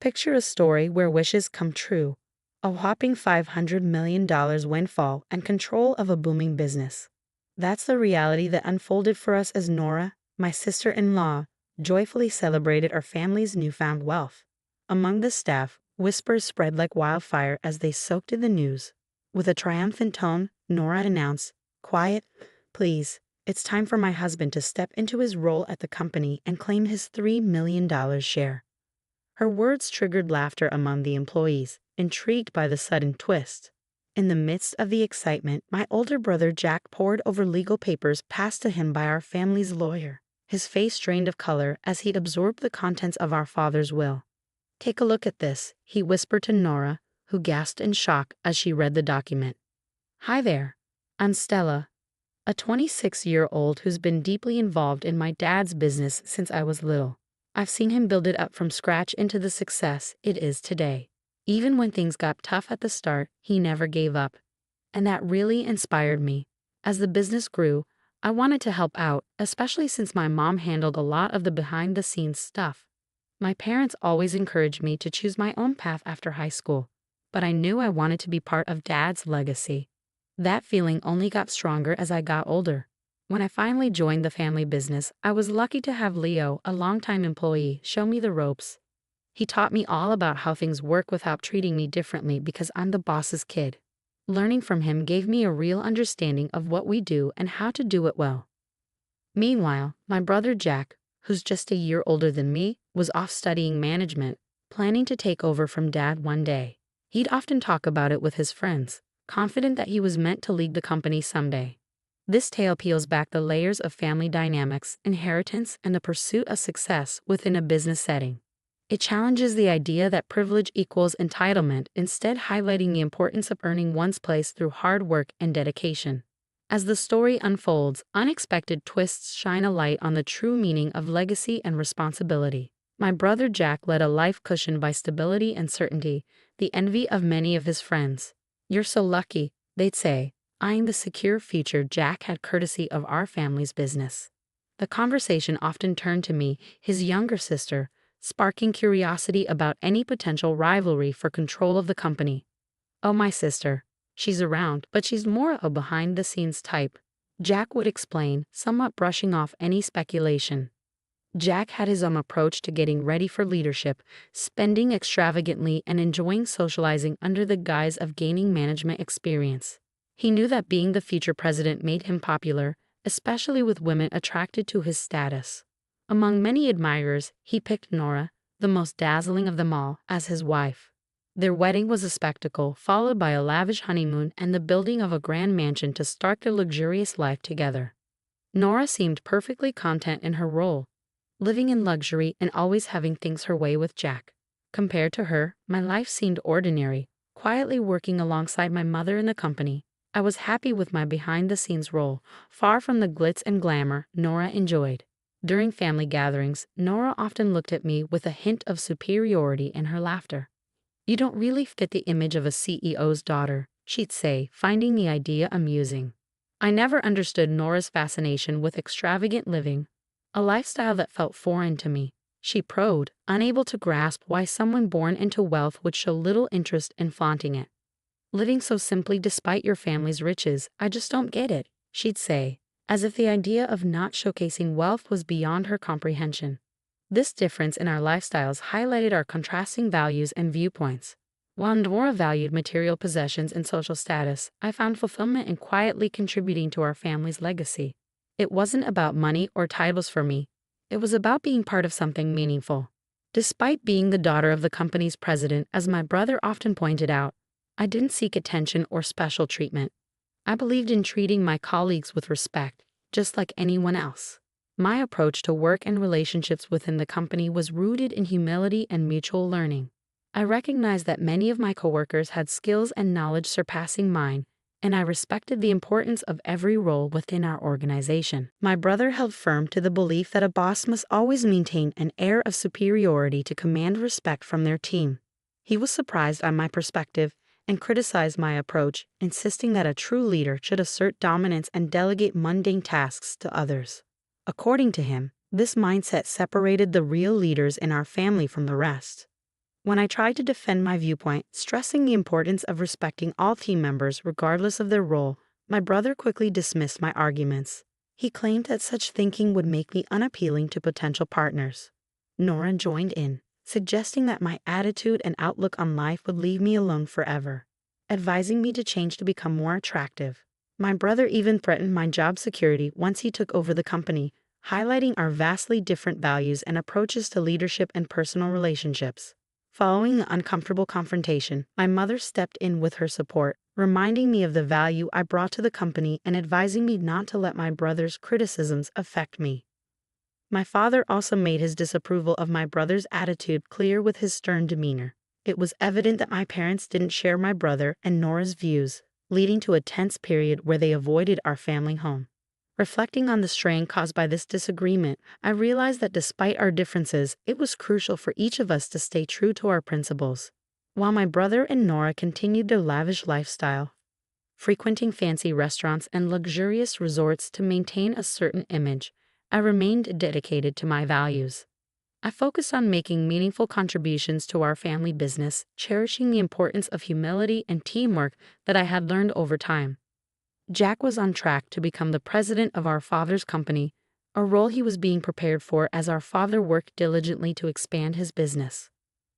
Picture a story where wishes come true. A whopping $500 million windfall and control of a booming business. That's the reality that unfolded for us as Nora, my sister-in-law, joyfully celebrated our family's newfound wealth. Among the staff, whispers spread like wildfire as they soaked in the news. With a triumphant tone, Nora announced, "Quiet, please. It's time for my husband to step into his role at the company and claim his $3 million share." Her words triggered laughter among the employees, intrigued by the sudden twist. In the midst of the excitement, my older brother Jack pored over legal papers passed to him by our family's lawyer. His face drained of color as he absorbed the contents of our father's will. "Take a look at this," he whispered to Nora, who gasped in shock as she read the document. "Hi there. I'm Stella, a 26-year-old who's been deeply involved in my dad's business since I was little. I've seen him build it up from scratch into the success it is today. Even when things got tough at the start, he never gave up. And that really inspired me. As the business grew, I wanted to help out, especially since my mom handled a lot of the behind-the-scenes stuff. My parents always encouraged me to choose my own path after high school, but I knew I wanted to be part of Dad's legacy. That feeling only got stronger as I got older. When I finally joined the family business, I was lucky to have Leo, a longtime employee, show me the ropes. He taught me all about how things work without treating me differently because I'm the boss's kid. Learning from him gave me a real understanding of what we do and how to do it well. Meanwhile, my brother Jack, who's just a year older than me, was off studying management, planning to take over from Dad one day. He'd often talk about it with his friends, confident that he was meant to lead the company someday. This tale peels back the layers of family dynamics, inheritance, and the pursuit of success within a business setting. It challenges the idea that privilege equals entitlement, instead highlighting the importance of earning one's place through hard work and dedication. As the story unfolds, unexpected twists shine a light on the true meaning of legacy and responsibility. My brother Jack led a life cushioned by stability and certainty, the envy of many of his friends. "You're so lucky," they'd say, eyeing the secure future Jack had courtesy of our family's business. The conversation often turned to me, his younger sister, sparking curiosity about any potential rivalry for control of the company. "Oh, my sister. She's around, but she's more a behind-the-scenes type," Jack would explain, somewhat brushing off any speculation. Jack had his own approach to getting ready for leadership, spending extravagantly and enjoying socializing under the guise of gaining management experience. He knew that being the future president made him popular, especially with women attracted to his status. Among many admirers, he picked Nora, the most dazzling of them all, as his wife. Their wedding was a spectacle, followed by a lavish honeymoon and the building of a grand mansion to start their luxurious life together. Nora seemed perfectly content in her role, living in luxury and always having things her way with Jack. Compared to her, my life seemed ordinary, quietly working alongside my mother in the company. I was happy with my behind-the-scenes role, far from the glitz and glamour Nora enjoyed. During family gatherings, Nora often looked at me with a hint of superiority in her laughter. "You don't really fit the image of a CEO's daughter," she'd say, finding the idea amusing. I never understood Nora's fascination with extravagant living, a lifestyle that felt foreign to me. She probed, unable to grasp why someone born into wealth would show little interest in flaunting it. "Living so simply despite your family's riches, I just don't get it," she'd say, as if the idea of not showcasing wealth was beyond her comprehension. This difference in our lifestyles highlighted our contrasting values and viewpoints. While Nora valued material possessions and social status, I found fulfillment in quietly contributing to our family's legacy. It wasn't about money or titles for me. It was about being part of something meaningful. Despite being the daughter of the company's president, as my brother often pointed out, I didn't seek attention or special treatment. I believed in treating my colleagues with respect, just like anyone else. My approach to work and relationships within the company was rooted in humility and mutual learning. I recognized that many of my coworkers had skills and knowledge surpassing mine, and I respected the importance of every role within our organization. My brother held firm to the belief that a boss must always maintain an air of superiority to command respect from their team. He was surprised at my perspective and criticized my approach, insisting that a true leader should assert dominance and delegate mundane tasks to others. According to him, this mindset separated the real leaders in our family from the rest. When I tried to defend my viewpoint, stressing the importance of respecting all team members regardless of their role, my brother quickly dismissed my arguments. He claimed that such thinking would make me unappealing to potential partners. Nora joined in, suggesting that my attitude and outlook on life would leave me alone forever, advising me to change to become more attractive. My brother even threatened my job security once he took over the company, highlighting our vastly different values and approaches to leadership and personal relationships. Following the uncomfortable confrontation, my mother stepped in with her support, reminding me of the value I brought to the company and advising me not to let my brother's criticisms affect me. My father also made his disapproval of my brother's attitude clear with his stern demeanor. It was evident that my parents didn't share my brother and Nora's views, leading to a tense period where they avoided our family home. Reflecting on the strain caused by this disagreement, I realized that despite our differences, it was crucial for each of us to stay true to our principles. While my brother and Nora continued their lavish lifestyle, frequenting fancy restaurants and luxurious resorts to maintain a certain image, I remained dedicated to my values. I focused on making meaningful contributions to our family business, cherishing the importance of humility and teamwork that I had learned over time. Jack was on track to become the president of our father's company, a role he was being prepared for as our father worked diligently to expand his business.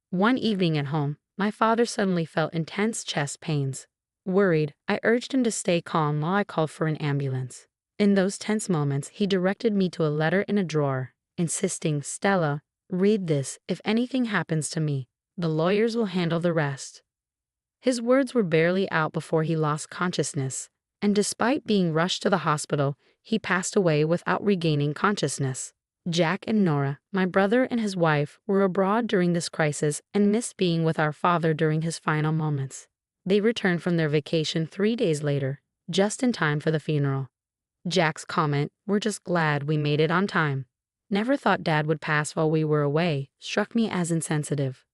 One evening at home, my father suddenly felt intense chest pains. Worried, I urged him to stay calm while I called for an ambulance. In those tense moments, he directed me to a letter in a drawer, insisting, "Stella, read this. If anything happens to me, the lawyers will handle the rest." His words were barely out before he lost consciousness, and despite being rushed to the hospital, he passed away without regaining consciousness. Jack and Nora, my brother and his wife, were abroad during this crisis and missed being with our father during his final moments. They returned from their vacation 3 days later, just in time for the funeral. Jack's comment, "We're just glad we made it on time. Never thought Dad would pass while we were away," struck me as insensitive.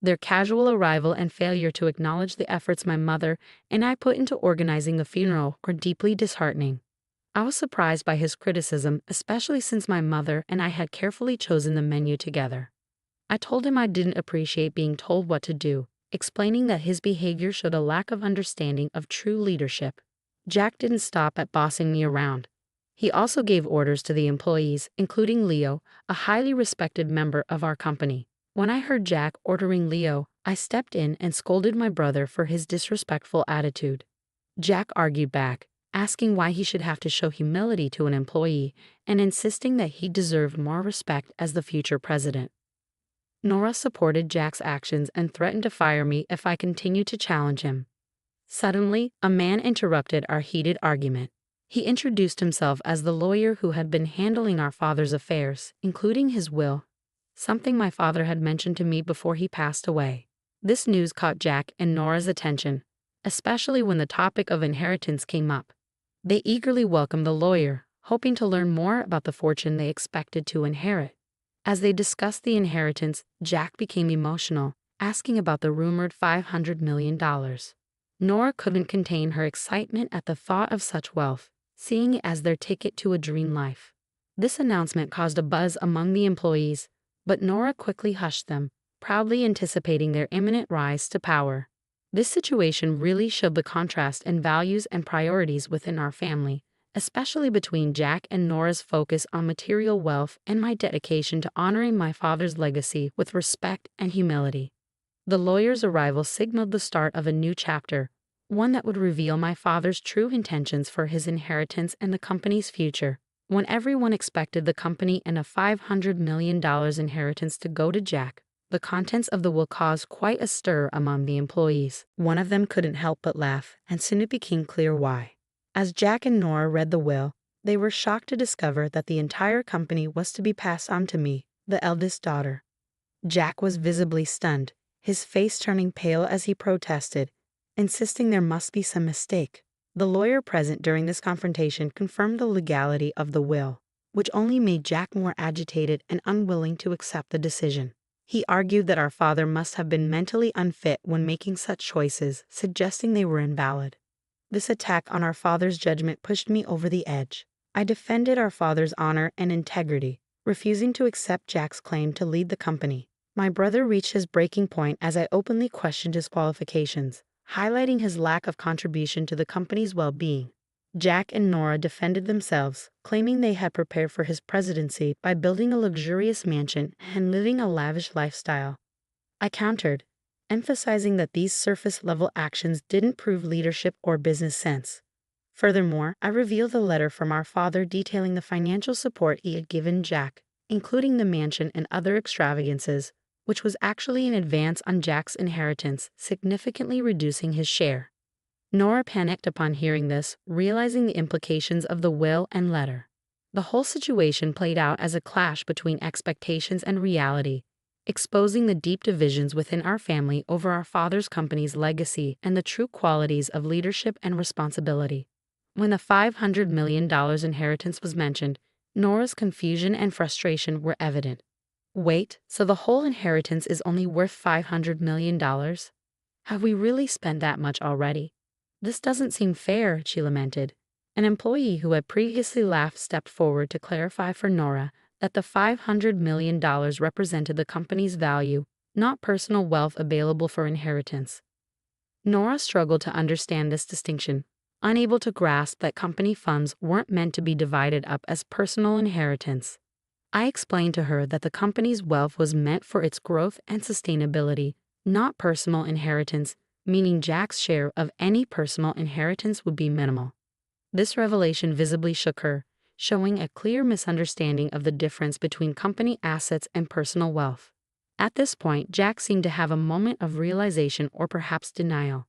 Their casual arrival and failure to acknowledge the efforts my mother and I put into organizing the funeral were deeply disheartening. I was surprised by his criticism, especially since my mother and I had carefully chosen the menu together. I told him I didn't appreciate being told what to do, explaining that his behavior showed a lack of understanding of true leadership. Jack didn't stop at bossing me around. He also gave orders to the employees, including Leo, a highly respected member of our company. When I heard Jack ordering Leo, I stepped in and scolded my brother for his disrespectful attitude. Jack argued back, asking why he should have to show humility to an employee and insisting that he deserved more respect as the future president. Nora supported Jack's actions and threatened to fire me if I continued to challenge him. Suddenly, a man interrupted our heated argument. He introduced himself as the lawyer who had been handling our father's affairs, including his will, something my father had mentioned to me before he passed away. This news caught Jack and Nora's attention, especially when the topic of inheritance came up. They eagerly welcomed the lawyer, hoping to learn more about the fortune they expected to inherit. As they discussed the inheritance, Jack became emotional, asking about the rumored $500 million. Nora couldn't contain her excitement at the thought of such wealth, seeing it as their ticket to a dream life. This announcement caused a buzz among the employees, but Nora quickly hushed them, proudly anticipating their imminent rise to power. This situation really showed the contrast in values and priorities within our family, especially between Jack and Nora's focus on material wealth and my dedication to honoring my father's legacy with respect and humility. The lawyer's arrival signaled the start of a new chapter, one that would reveal my father's true intentions for his inheritance and the company's future. When everyone expected the company and a $500 million inheritance to go to Jack, the contents of the will caused quite a stir among the employees. One of them couldn't help but laugh, and soon it became clear why. As Jack and Nora read the will, they were shocked to discover that the entire company was to be passed on to me, the eldest daughter. Jack was visibly stunned, his face turning pale as he protested, insisting there must be some mistake. The lawyer present during this confrontation confirmed the legality of the will, which only made Jack more agitated and unwilling to accept the decision. He argued that our father must have been mentally unfit when making such choices, suggesting they were invalid. This attack on our father's judgment pushed me over the edge. I defended our father's honor and integrity, refusing to accept Jack's claim to lead the company. My brother reached his breaking point as I openly questioned his qualifications, highlighting his lack of contribution to the company's well-being. Jack and Nora defended themselves, claiming they had prepared for his presidency by building a luxurious mansion and living a lavish lifestyle. I countered, emphasizing that these surface-level actions didn't prove leadership or business sense. Furthermore, I revealed the letter from our father detailing the financial support he had given Jack, including the mansion and other extravagances, which was actually an advance on Jack's inheritance, significantly reducing his share. Nora panicked upon hearing this, realizing the implications of the will and letter. The whole situation played out as a clash between expectations and reality, exposing the deep divisions within our family over our father's company's legacy and the true qualities of leadership and responsibility. When the $500 million inheritance was mentioned, Nora's confusion and frustration were evident. Wait, so the whole inheritance is only worth $500 million? Have we really spent that much already? This doesn't seem fair, she lamented. An employee who had previously laughed stepped forward to clarify for Nora that the $500 million represented the company's value, not personal wealth available for inheritance. Nora struggled to understand this distinction, unable to grasp that company funds weren't meant to be divided up as personal inheritance. I explained to her that the company's wealth was meant for its growth and sustainability, not personal inheritance, meaning Jack's share of any personal inheritance would be minimal. This revelation visibly shook her, showing a clear misunderstanding of the difference between company assets and personal wealth. At this point, Jack seemed to have a moment of realization or perhaps denial.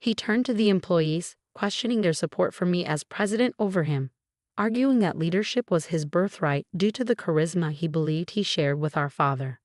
He turned to the employees, questioning their support for me as president over him, arguing that leadership was his birthright due to the charisma he believed he shared with our father.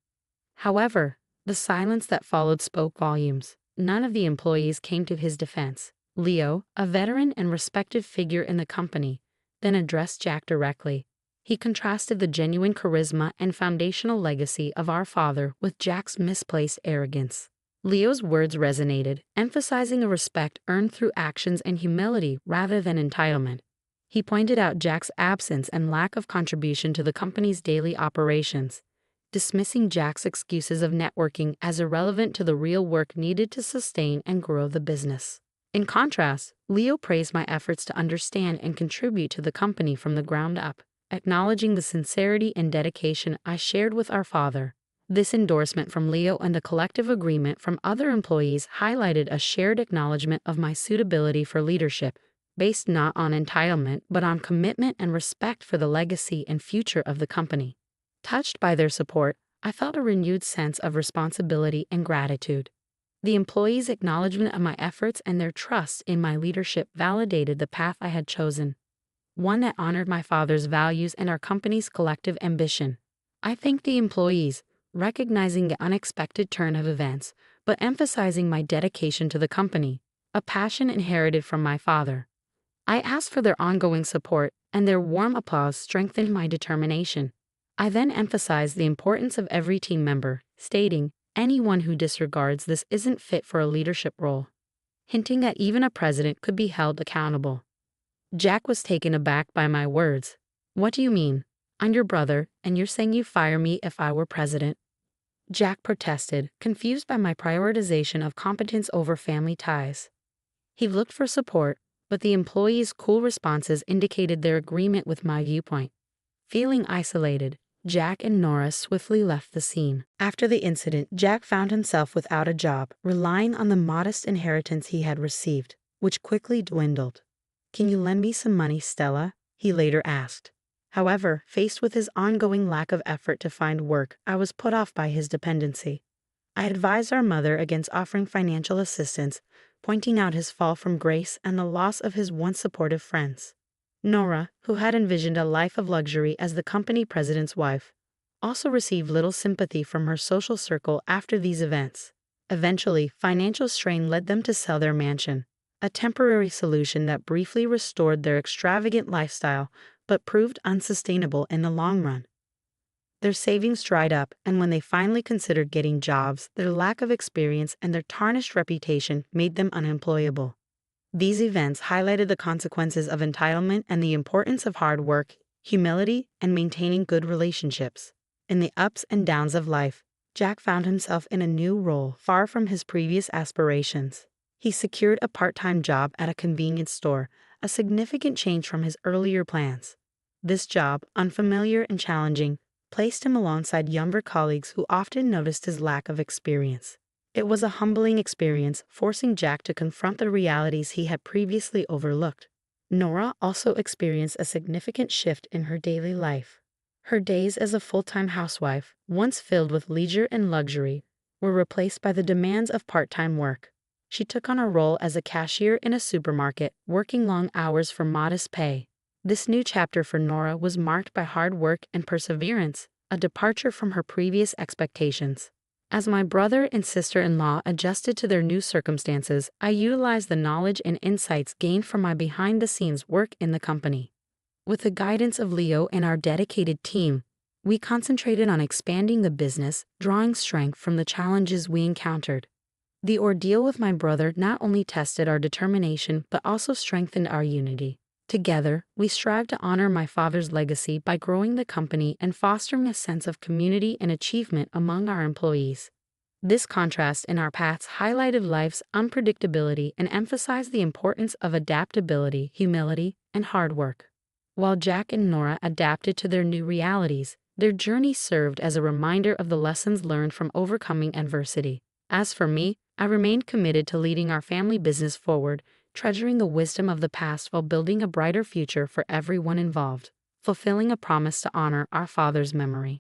However, the silence that followed spoke volumes. None of the employees came to his defense. Leo, a veteran and respected figure in the company, then addressed Jack directly. He contrasted the genuine charisma and foundational legacy of our father with Jack's misplaced arrogance. Leo's words resonated, emphasizing a respect earned through actions and humility rather than entitlement. He pointed out Jack's absence and lack of contribution to the company's daily operations, dismissing Jack's excuses of networking as irrelevant to the real work needed to sustain and grow the business. In contrast, Leo praised my efforts to understand and contribute to the company from the ground up, acknowledging the sincerity and dedication I shared with our father. This endorsement from Leo and the collective agreement from other employees highlighted a shared acknowledgement of my suitability for leadership, based not on entitlement but on commitment and respect for the legacy and future of the company. Touched by their support, I felt a renewed sense of responsibility and gratitude. The employees' acknowledgement of my efforts and their trust in my leadership validated the path I had chosen, one that honored my father's values and our company's collective ambition. I thanked the employees, recognizing the unexpected turn of events, but emphasizing my dedication to the company, a passion inherited from my father. I asked for their ongoing support, and their warm applause strengthened my determination. I then emphasized the importance of every team member, stating, "Anyone who disregards this isn't fit for a leadership role," hinting that even a president could be held accountable. Jack was taken aback by my words. "What do you mean? I'm your brother, and you're saying you'd fire me if I were president?" Jack protested, confused by my prioritization of competence over family ties. He looked for support, but the employees' cool responses indicated their agreement with my viewpoint. Feeling isolated, Jack and Nora swiftly left the scene. After the incident, Jack found himself without a job, relying on the modest inheritance he had received, which quickly dwindled. "Can you lend me some money, Stella?" he later asked. However, faced with his ongoing lack of effort to find work, I was put off by his dependency. I advised our mother against offering financial assistance, pointing out his fall from grace and the loss of his once supportive friends. Nora, who had envisioned a life of luxury as the company president's wife, also received little sympathy from her social circle after these events. Eventually, financial strain led them to sell their mansion, a temporary solution that briefly restored their extravagant lifestyle but proved unsustainable in the long run. Their savings dried up, and when they finally considered getting jobs, their lack of experience and their tarnished reputation made them unemployable. These events highlighted the consequences of entitlement and the importance of hard work, humility, and maintaining good relationships. In the ups and downs of life, Jack found himself in a new role far from his previous aspirations. He secured a part-time job at a convenience store, a significant change from his earlier plans. This job, unfamiliar and challenging, placed him alongside younger colleagues who often noticed his lack of experience. It was a humbling experience, forcing Jack to confront the realities he had previously overlooked. Nora also experienced a significant shift in her daily life. Her days as a full-time housewife, once filled with leisure and luxury, were replaced by the demands of part-time work. She took on a role as a cashier in a supermarket, working long hours for modest pay. This new chapter for Nora was marked by hard work and perseverance, a departure from her previous expectations. As my brother and sister-in-law adjusted to their new circumstances, I utilized the knowledge and insights gained from my behind-the-scenes work in the company. With the guidance of Leo and our dedicated team, we concentrated on expanding the business, drawing strength from the challenges we encountered. The ordeal with my brother not only tested our determination but also strengthened our unity. Together, we strived to honor my father's legacy by growing the company and fostering a sense of community and achievement among our employees. This contrast in our paths highlighted life's unpredictability and emphasized the importance of adaptability, humility, and hard work. While Jack and Nora adapted to their new realities, their journey served as a reminder of the lessons learned from overcoming adversity. As for me, I remained committed to leading our family business forward, treasuring the wisdom of the past while building a brighter future for everyone involved, fulfilling a promise to honor our father's memory.